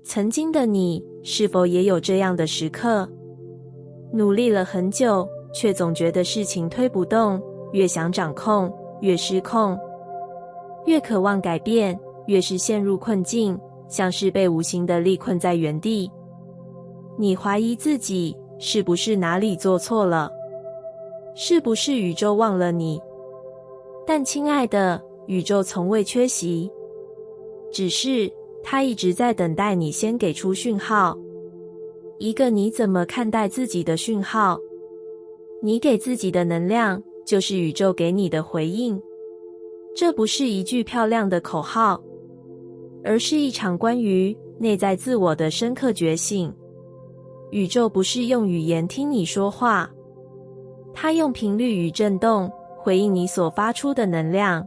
曾经的你是否也有这样的时刻？努力了很久，却总觉得事情推不动，越想掌控，越失控。越渴望改变，越是陷入困境，像是被无形的力困在原地。你怀疑自己是不是哪里做错了？是不是宇宙忘了你？但亲爱的，宇宙从未缺席，只是它一直在等待你先给出讯号。一个你怎么看待自己的讯号。你给自己的能量，就是宇宙给你的回应。这不是一句漂亮的口号，而是一场关于内在自我的深刻觉醒。宇宙不是用语言听你说话，它用频率与振动回应你所发出的能量。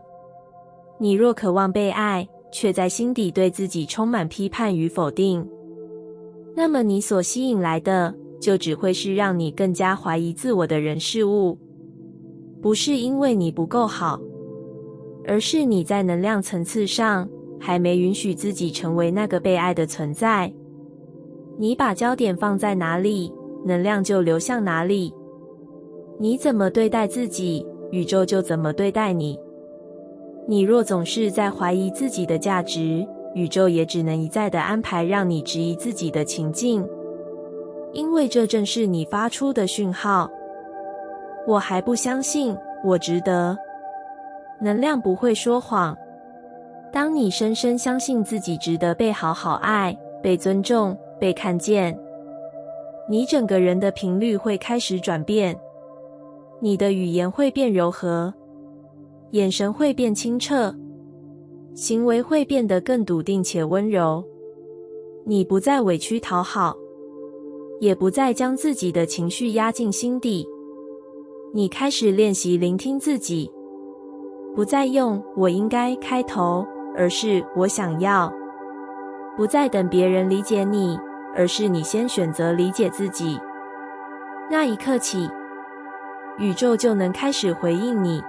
你若渴望被爱，却在心底对自己充满批判与否定，那么你所吸引来的就只会是让你更加怀疑自我的人事物。不是因为你不够好，而是你在能量层次上还没允许自己成为那个被爱的存在。你把焦点放在哪里，能量就流向哪里。你怎么对待自己，宇宙就怎么对待你。你若总是在怀疑自己的价值，宇宙也只能一再的安排让你质疑自己的情境，因为这正是你发出的讯号。我还不相信，我值得。能量不会说谎。当你深深相信自己值得被好好爱，被尊重，被看见，你整个人的频率会开始转变。你的语言会变柔和，眼神会变清澈，行为会变得更笃定且温柔。你不再委屈讨好，也不再将自己的情绪压进心底。你开始练习聆听自己，不再用“我应该”开头，而是“我想要”。不再等别人理解你，而是你先选择理解自己。那一刻起，宇宙就能开始回应你。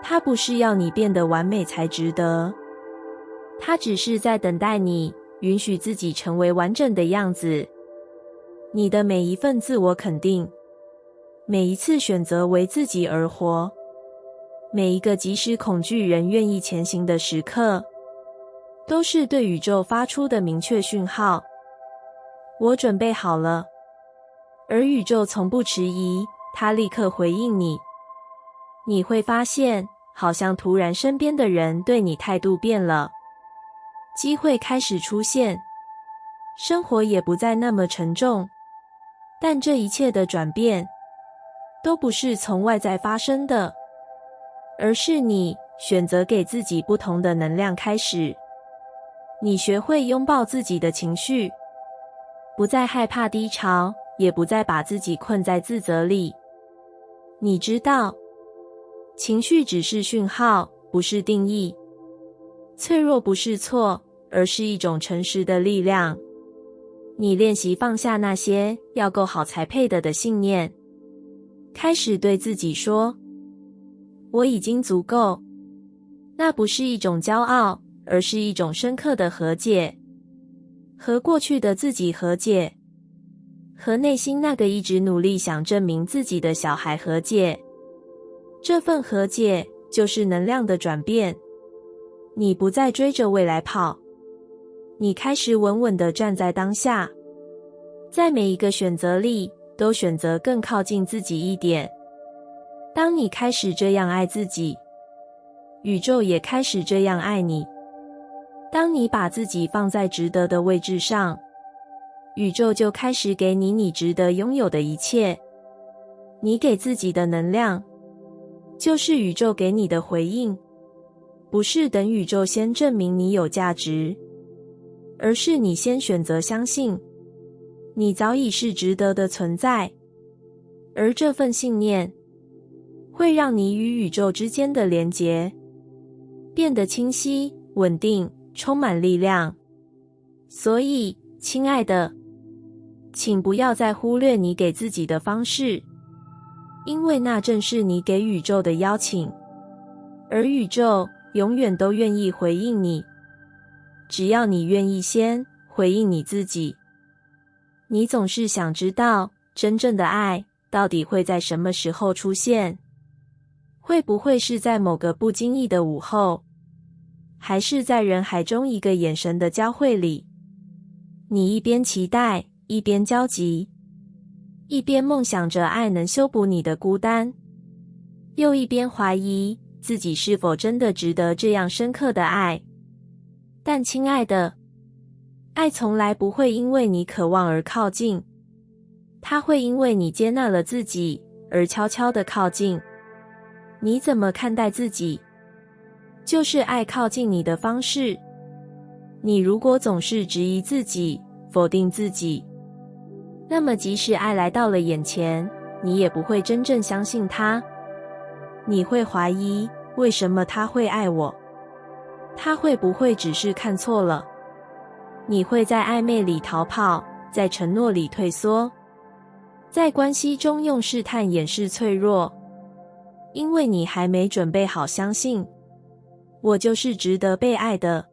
它不是要你变得完美才值得，它只是在等待你允许自己成为完整的样子。你的每一份自我肯定，每一次选择为自己而活，每一个即使恐惧仍愿意前行的时刻，都是对宇宙发出的明确讯号。我准备好了。而宇宙从不迟疑，它立刻回应你。你会发现，好像突然身边的人对你态度变了，机会开始出现，生活也不再那么沉重。但这一切的转变，都不是从外在发生的，而是你选择给自己不同的能量开始。你学会拥抱自己的情绪，不再害怕低潮，也不再把自己困在自责里。你知道，情绪只是讯号，不是定义。脆弱不是错，而是一种诚实的力量。你练习放下那些要够好才配的信念，开始对自己说，我已经足够。那不是一种骄傲，而是一种深刻的和解。和过去的自己和解，和内心那个一直努力想证明自己的小孩和解。这份和解就是能量的转变。你不再追着未来跑，你开始稳稳地站在当下，在每一个选择里都选择更靠近自己一点。当你开始这样爱自己，宇宙也开始这样爱你。当你把自己放在值得的位置上，宇宙就开始给你你值得拥有的一切。你给自己的能量，就是宇宙给你的回应。不是等宇宙先证明你有价值，而是你先选择相信，你早已是值得的存在。而这份信念，会让你与宇宙之间的连结变得清晰、稳定，充满力量。所以，亲爱的，请不要再忽略你给自己的方式，因为那正是你给宇宙的邀请，而宇宙永远都愿意回应你。只要你愿意先回应你自己。你总是想知道真正的爱到底会在什么时候出现？会不会是在某个不经意的午后，还是在人海中一个眼神的交汇里？你一边期待，一边焦急，一边梦想着爱能修补你的孤单，又一边怀疑自己是否真的值得这样深刻的爱。但亲爱的，爱从来不会因为你渴望而靠近，它会因为你接纳了自己而悄悄地靠近。你怎么看待自己，就是爱靠近你的方式。你如果总是质疑自己，否定自己，那么即使爱来到了眼前，你也不会真正相信它。你会怀疑，为什么他会爱我？他会不会只是看错了？你会在暧昧里逃跑，在承诺里退缩，在关系中用试探掩饰脆弱，因为你还没准备好相信，我就是值得被爱的。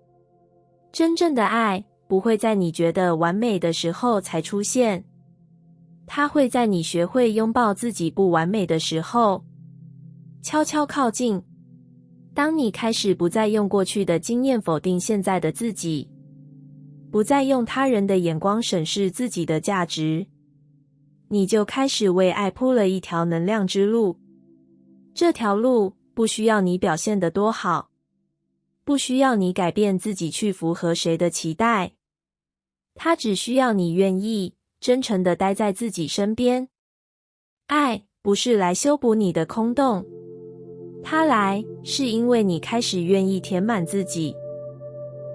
真正的爱不会在你觉得完美的时候才出现，它会在你学会拥抱自己不完美的时候，悄悄靠近。当你开始不再用过去的经验否定现在的自己，不再用他人的眼光审视自己的价值，你就开始为爱铺了一条能量之路。这条路不需要你表现得多好，不需要你改变自己去符合谁的期待，它只需要你愿意真诚地待在自己身边。爱不是来修补你的空洞，它来是因为你开始愿意填满自己。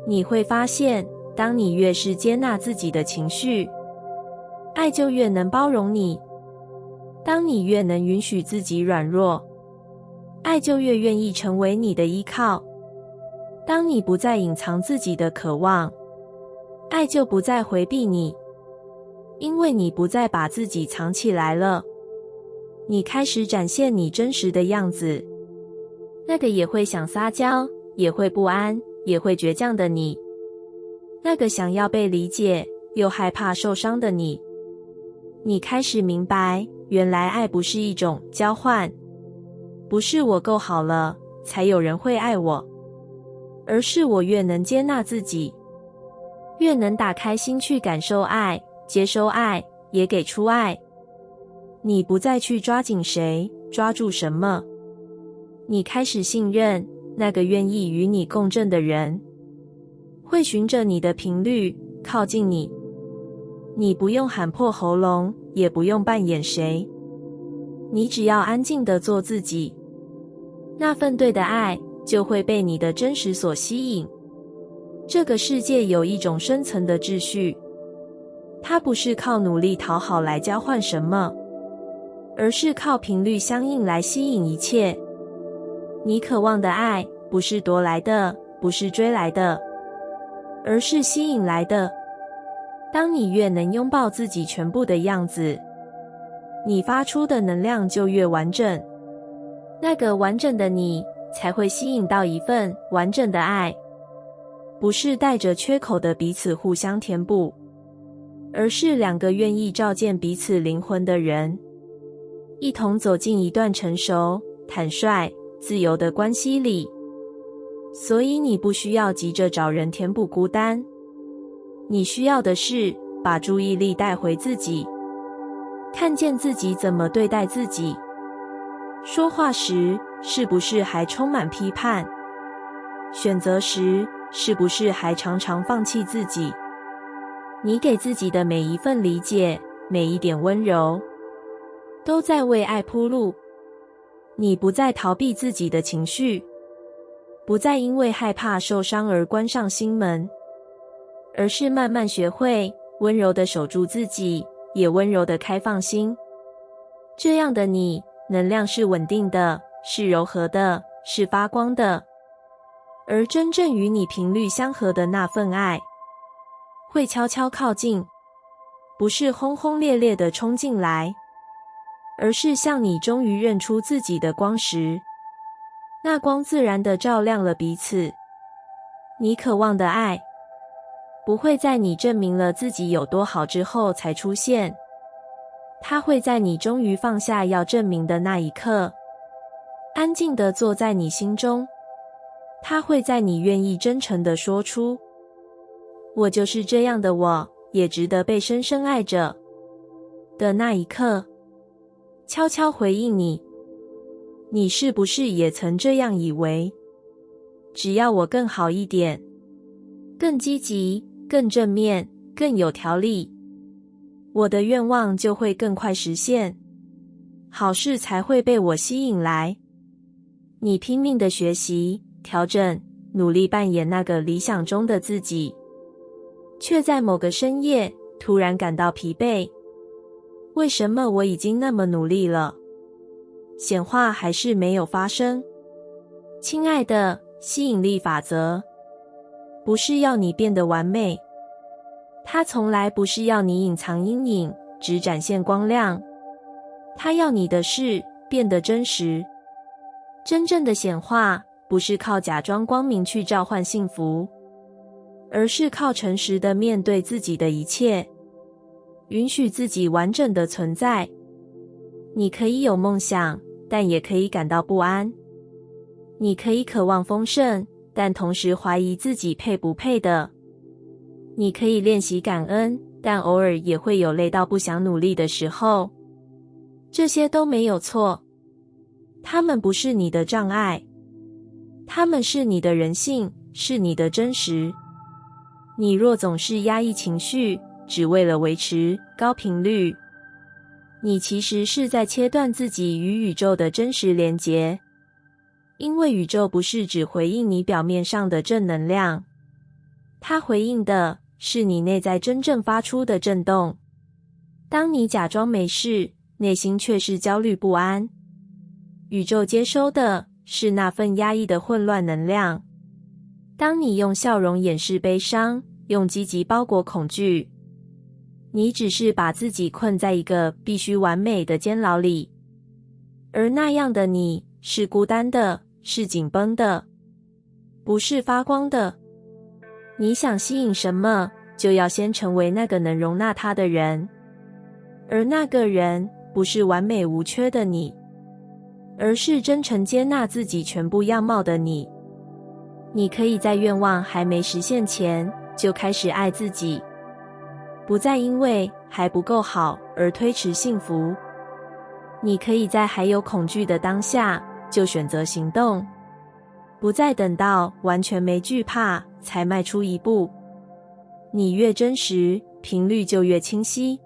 你会发现，当你越是接纳自己的情绪，爱就越能包容你。当你越能允许自己软弱，爱就越愿意成为你的依靠。当你不再隐藏自己的渴望，爱就不再回避你，因为你不再把自己藏起来了。你开始展现你真实的样子，那个也会想撒娇，也会不安，也会倔强的你，那个想要被理解又害怕受伤的你。你开始明白，原来爱不是一种交换，不是我够好了才有人会爱我，而是我越能接纳自己，越能打开心去感受爱，接收爱，也给出爱。你不再去抓紧谁，抓住什么，你开始信任那个愿意与你共振的人，会循着你的频率靠近你。你不用喊破喉咙，也不用扮演谁，你只要安静地做自己，那份对的爱就会被你的真实所吸引。这个世界有一种深层的秩序，它不是靠努力讨好来交换什么，而是靠频率相应来吸引一切。你渴望的爱不是夺来的，不是追来的，而是吸引来的。当你越能拥抱自己全部的样子，你发出的能量就越完整，那个完整的你才会吸引到一份完整的爱，不是带着缺口的彼此互相填补，而是两个愿意照见彼此灵魂的人，一同走进一段成熟、坦率、自由的关系里。所以你不需要急着找人填补孤单，你需要的是把注意力带回自己，看见自己怎么对待自己，说话时是不是还充满批判，选择时是不是还常常放弃自己。你给自己的每一份理解，每一点温柔，都在为爱铺路。你不再逃避自己的情绪，不再因为害怕受伤而关上心门，而是慢慢学会温柔地守住自己，也温柔地开放心。这样的你，能量是稳定的，是柔和的，是发光的。而真正与你频率相合的那份爱，会悄悄靠近，不是轰轰烈烈地冲进来，而是像你终于认出自己的光时，那光自然地照亮了彼此。你渴望的爱，不会在你证明了自己有多好之后才出现，它会在你终于放下要证明的那一刻，安静地坐在你心中。它会在你愿意真诚地说出，我就是这样的我，也值得被深深爱着的那一刻，悄悄回应你。你是不是也曾这样以为？只要我更好一点，更积极，更正面，更有条理，我的愿望就会更快实现，好事才会被我吸引来。你拼命的学习、调整、努力扮演那个理想中的自己，却在某个深夜突然感到疲惫。为什么我已经那么努力了，显化还是没有发生？亲爱的，吸引力法则不是要你变得完美，它从来不是要你隐藏阴影，只展现光亮。它要你的是变得真实。真正的显化不是靠假装光明去召唤幸福，而是靠诚实的面对自己的一切，允许自己完整的存在。你可以有梦想，但也可以感到不安。你可以渴望丰盛，但同时怀疑自己配不配的。你可以练习感恩，但偶尔也会有累到不想努力的时候。这些都没有错，它们不是你的障碍，它们是你的人性，是你的真实。你若总是压抑情绪，只为了维持高频率，你其实是在切断自己与宇宙的真实连结。因为宇宙不是只回应你表面上的正能量，它回应的是你内在真正发出的震动。当你假装没事，内心却是焦虑不安，宇宙接收的是那份压抑的混乱能量。当你用笑容掩饰悲伤，用积极包裹恐惧，你只是把自己困在一个必须完美的监牢里，而那样的你是孤单的，是紧绷的，不是发光的。你想吸引什么，就要先成为那个能容纳它的人，而那个人不是完美无缺的你，而是真诚接纳自己全部样貌的你。你可以在愿望还没实现前就开始爱自己，不再因为还不够好而推迟幸福。你可以在还有恐惧的当下就选择行动，不再等到完全没惧怕才迈出一步。你越真实，频率就越清晰；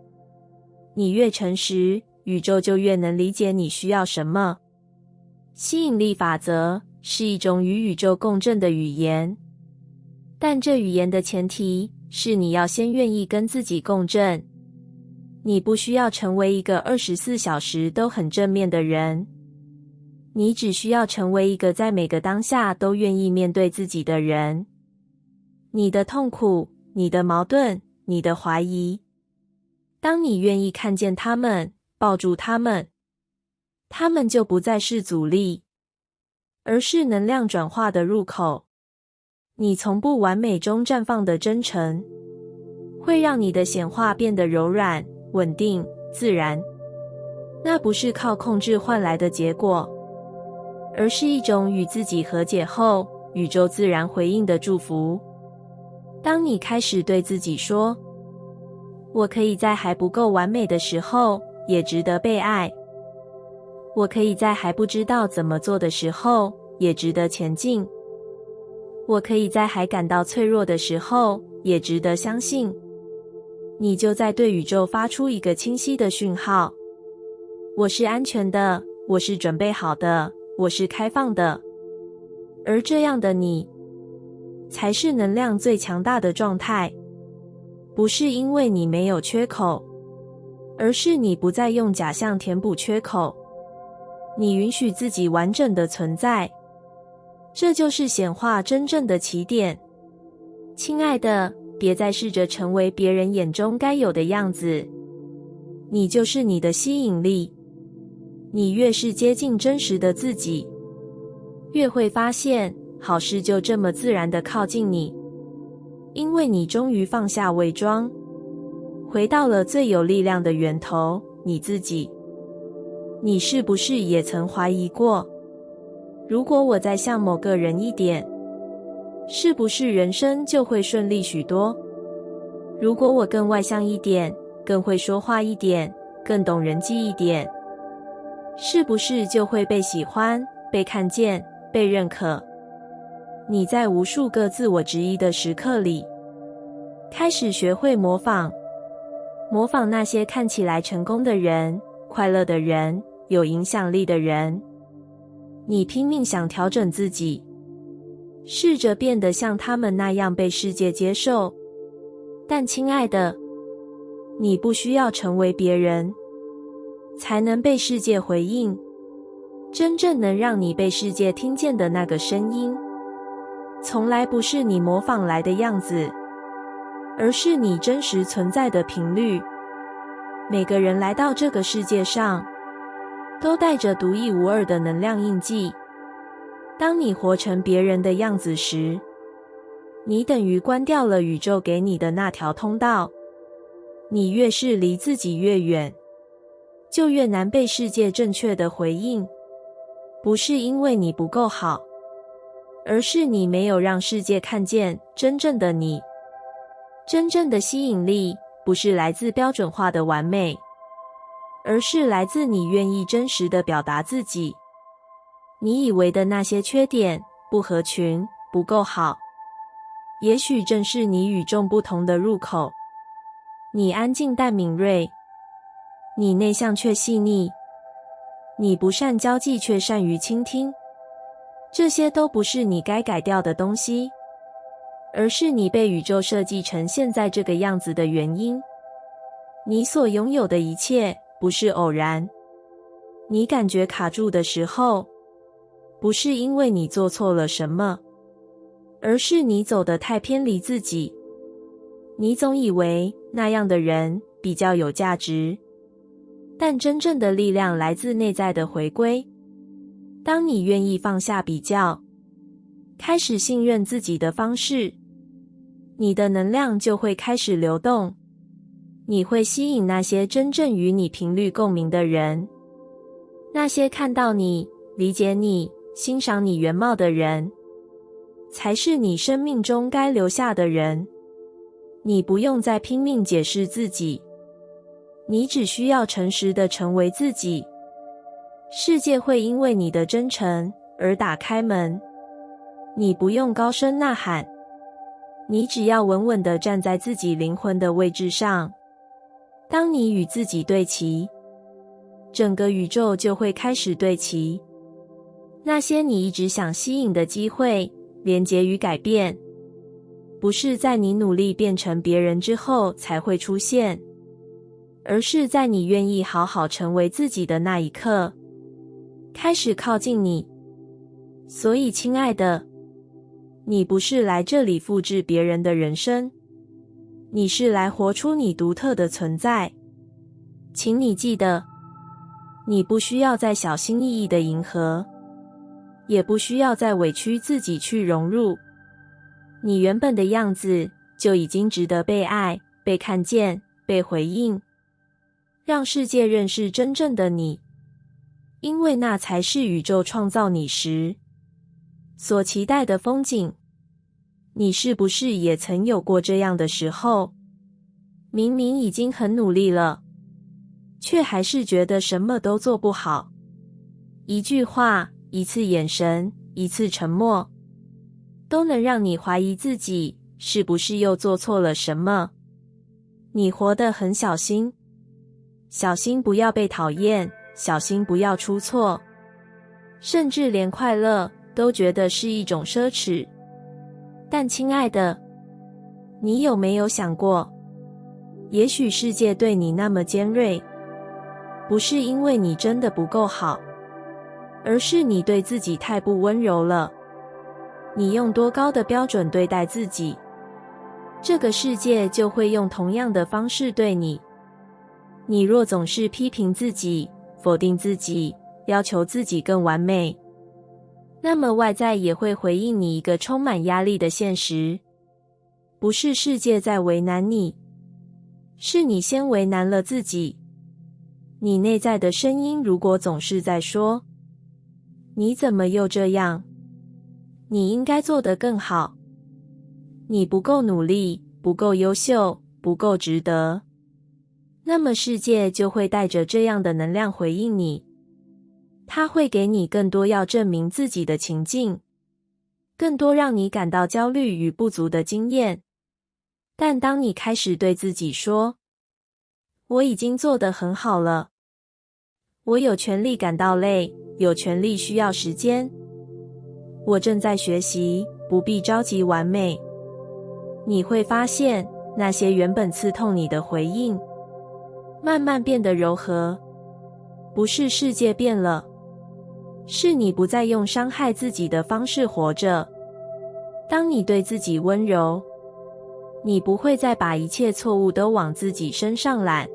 你越诚实，宇宙就越能理解你需要什么。吸引力法则是一种与宇宙共振的语言，但这语言的前提是你要先愿意跟自己共振。你不需要成为一个24小时都很正面的人，你只需要成为一个在每个当下都愿意面对自己的人。你的痛苦，你的矛盾，你的怀疑，当你愿意看见他们，抱住他们，他们就不再是阻力，而是能量转化的入口。你从不完美中绽放的真诚，会让你的显化变得柔软、稳定、自然。那不是靠控制换来的结果，而是一种与自己和解后，宇宙自然回应的祝福。当你开始对自己说，我可以在还不够完美的时候，也值得被爱。我可以在还不知道怎么做的时候，也值得前进。我可以在还感到脆弱的时候，也值得相信。你就在对宇宙发出一个清晰的讯号：我是安全的，我是准备好的，我是开放的。而这样的你，才是能量最强大的状态。不是因为你没有缺口，而是你不再用假象填补缺口。你允许自己完整的存在，这就是显化真正的起点。亲爱的，别再试着成为别人眼中该有的样子，你就是你的吸引力。你越是接近真实的自己，越会发现好事就这么自然地靠近你。因为你终于放下伪装，回到了最有力量的源头，你自己。你是不是也曾怀疑过，如果我再像某个人一点，是不是人生就会顺利许多？如果我更外向一点，更会说话一点，更懂人际一点，是不是就会被喜欢、被看见、被认可？你在无数个自我质疑的时刻里，开始学会模仿那些看起来成功的人、快乐的人、有影响力的人。你拼命想调整自己，试着变得像他们那样被世界接受。但亲爱的，你不需要成为别人，才能被世界回应。真正能让你被世界听见的那个声音，从来不是你模仿来的样子，而是你真实存在的频率。每个人来到这个世界上，都带着独一无二的能量印记。当你活成别人的样子时，你等于关掉了宇宙给你的那条通道。你越是离自己越远，就越难被世界正确的回应。不是因为你不够好，而是你没有让世界看见真正的你。真正的吸引力不是来自标准化的完美，而是来自你愿意真实的表达自己。你以为的那些缺点、不合群、不够好，也许正是你与众不同的入口。你安静但敏锐，你内向却细腻，你不善交际却善于倾听。这些都不是你该改掉的东西，而是你被宇宙设计成现在这个样子的原因。你所拥有的一切不是偶然。你感觉卡住的时候，不是因为你做错了什么，而是你走得太偏离自己。你总以为那样的人比较有价值，但真正的力量来自内在的回归。当你愿意放下比较，开始信任自己的方式，你的能量就会开始流动。你会吸引那些真正与你频率共鸣的人，那些看到你、理解你、欣赏你原貌的人，才是你生命中该留下的人。你不用再拼命解释自己，你只需要诚实地成为自己。世界会因为你的真诚而打开门。你不用高声呐喊，你只要稳稳地站在自己灵魂的位置上。当你与自己对齐，整个宇宙就会开始对齐。那些你一直想吸引的机会、连结与改变，不是在你努力变成别人之后才会出现，而是在你愿意好好成为自己的那一刻，开始靠近你。所以，亲爱的，你不是来这里复制别人的人生，你是来活出你独特的存在。请你记得，你不需要再小心翼翼地迎合，也不需要再委屈自己去融入。你原本的样子就已经值得被爱、被看见、被回应。让世界认识真正的你，因为那才是宇宙创造你时所期待的风景。你是不是也曾有过这样的时候？明明已经很努力了，却还是觉得什么都做不好。一句话、一次眼神、一次沉默，都能让你怀疑自己是不是又做错了什么。你活得很小心，小心不要被讨厌，小心不要出错，甚至连快乐都觉得是一种奢侈。但亲爱的，你有没有想过，也许世界对你那么尖锐，不是因为你真的不够好，而是你对自己太不温柔了。你用多高的标准对待自己，这个世界就会用同样的方式对你。你若总是批评自己、否定自己、要求自己更完美，那么外在也会回应你一个充满压力的现实。不是世界在为难你，是你先为难了自己。你内在的声音如果总是在说，你怎么又这样？你应该做得更好。你不够努力，不够优秀，不够值得。那么世界就会带着这样的能量回应你。它会给你更多要证明自己的情境，更多让你感到焦虑与不足的经验。但当你开始对自己说，我已经做得很好了，我有权利感到累，有权利需要时间，我正在学习，不必着急完美。你会发现，那些原本刺痛你的回应，慢慢变得柔和。不是世界变了，是你不再用伤害自己的方式活着。当你对自己温柔，你不会再把一切错误都往自己身上揽，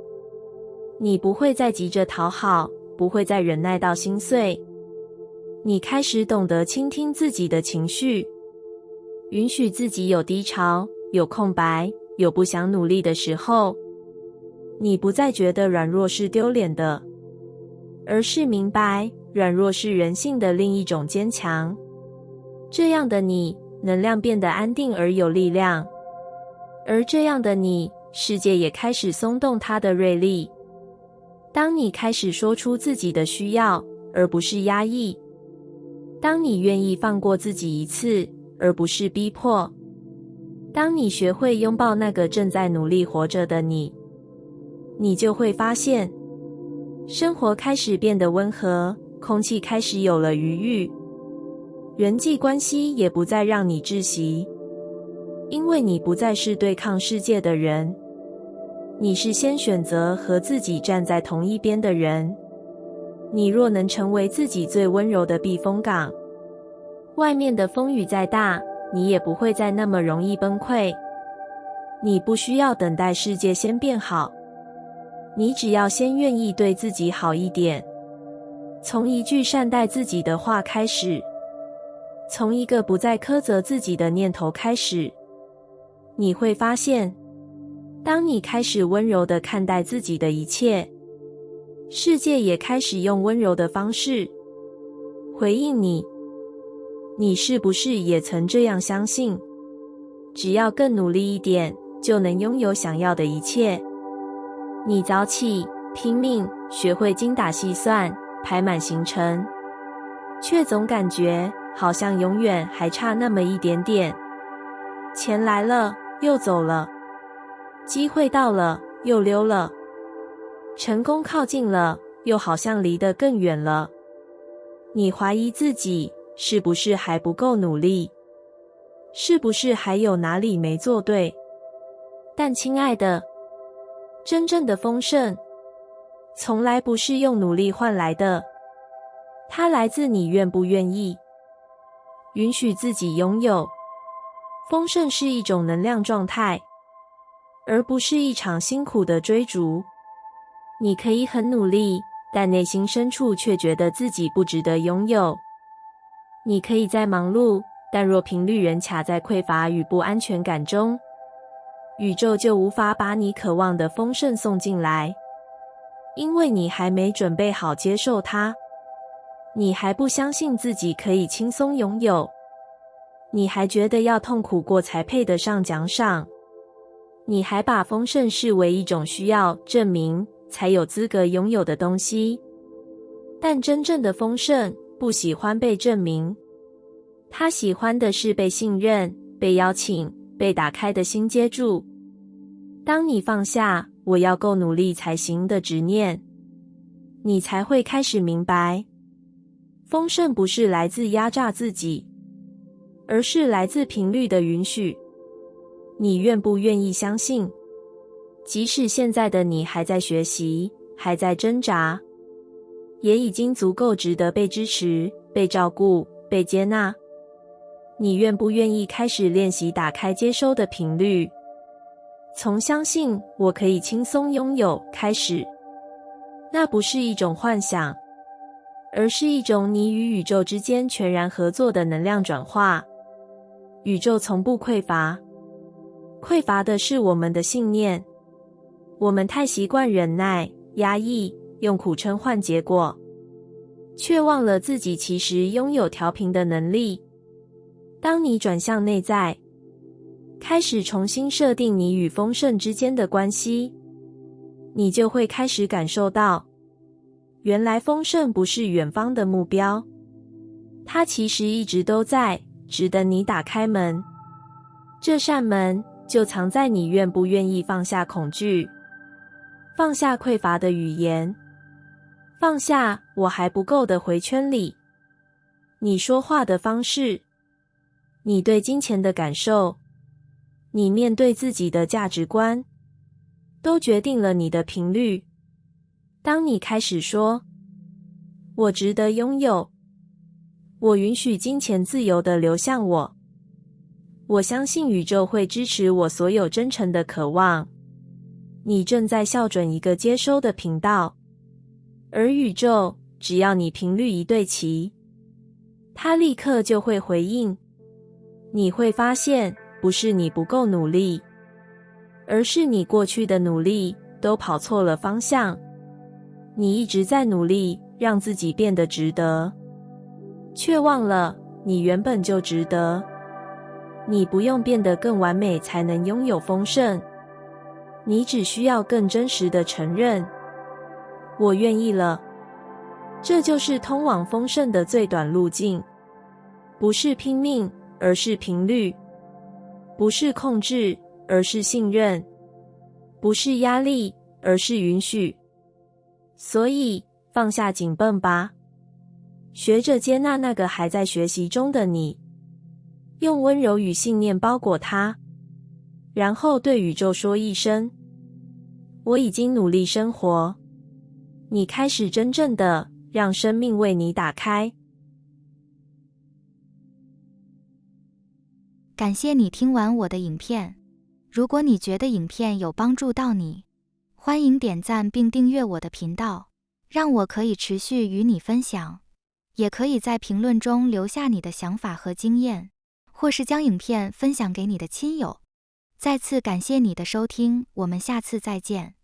你不会再急着讨好，不会再忍耐到心碎。你开始懂得倾听自己的情绪，允许自己有低潮，有空白，有不想努力的时候。你不再觉得软弱是丢脸的，而是明白软弱是人性的另一种坚强。这样的你，能量变得安定而有力量。而这样的你，世界也开始松动它的锐利。当你开始说出自己的需要，而不是压抑；当你愿意放过自己一次，而不是逼迫；当你学会拥抱那个正在努力活着的你，你就会发现，生活开始变得温和，空气开始有了余裕，人际关系也不再让你窒息。因为你不再是对抗世界的人，你是先选择和自己站在同一边的人。你若能成为自己最温柔的避风港，外面的风雨再大，你也不会再那么容易崩溃。你不需要等待世界先变好，你只要先愿意对自己好一点，从一句善待自己的话开始，从一个不再苛责自己的念头开始。你会发现，当你开始温柔地看待自己的一切，世界也开始用温柔的方式回应你。你是不是也曾这样相信，只要更努力一点，就能拥有想要的一切？你早起拼命，学会精打细算，排满行程，却总感觉好像永远还差那么一点点。钱来了又走了，机会到了又溜了，成功靠近了又好像离得更远了。你怀疑自己是不是还不够努力，是不是还有哪里没做对？但亲爱的，真正的丰盛从来不是用努力换来的，它来自你愿不愿意允许自己拥有。丰盛是一种能量状态，而不是一场辛苦的追逐。你可以很努力，但内心深处却觉得自己不值得拥有。你可以再忙碌，但若频率仍卡在匮乏与不安全感中，宇宙就无法把你渴望的丰盛送进来，因为你还没准备好接受它。你还不相信自己可以轻松拥有，你还觉得要痛苦过才配得上奖赏，你还把丰盛视为一种需要证明才有资格拥有的东西。但真正的丰盛不喜欢被证明，他喜欢的是被信任、被邀请、被打开的心接住。当你放下我要够努力才行的执念，你才会开始明白，丰盛不是来自压榨自己，而是来自频率的允许。你愿不愿意相信，即使现在的你还在学习，还在挣扎，也已经足够值得被支持、被照顾、被接纳？你愿不愿意开始练习打开接收的频率，从相信我可以轻松拥有开始？那不是一种幻想，而是一种你与宇宙之间全然合作的能量转化。宇宙从不匮乏，匮乏的是我们的信念。我们太习惯忍耐、压抑，用苦撑换结果，却忘了自己其实拥有调频的能力。当你转向内在，开始重新设定你与丰盛之间的关系，你就会开始感受到，原来丰盛不是远方的目标，它其实一直都在，只等你打开门。这扇门就藏在你愿不愿意放下恐惧，放下匮乏的语言，放下我还不够的回圈里。你说话的方式，你对金钱的感受，你面对自己的价值观，都决定了你的频率。当你开始说我值得拥有，我允许金钱自由地流向我，我相信宇宙会支持我所有真诚的渴望，你正在校准一个接收的频道，而宇宙只要你频率一对齐，它立刻就会回应。你会发现，不是你不够努力，而是你过去的努力都跑错了方向。你一直在努力让自己变得值得，却忘了你原本就值得。你不用变得更完美才能拥有丰盛，你只需要更真实的承认，我愿意了。这就是通往丰盛的最短路径，不是拼命，而是频率；不是控制，而是信任；不是压力，而是允许。所以，放下紧绷吧，学着接纳那个还在学习中的你，用温柔与信念包裹它，然后对宇宙说一声：我已经努力生活。你开始真正的让生命为你打开。感谢你听完我的影片。如果你觉得影片有帮助到你，欢迎点赞并订阅我的频道，让我可以持续与你分享。也可以在评论中留下你的想法和经验，或是将影片分享给你的亲友。再次感谢你的收听，我们下次再见。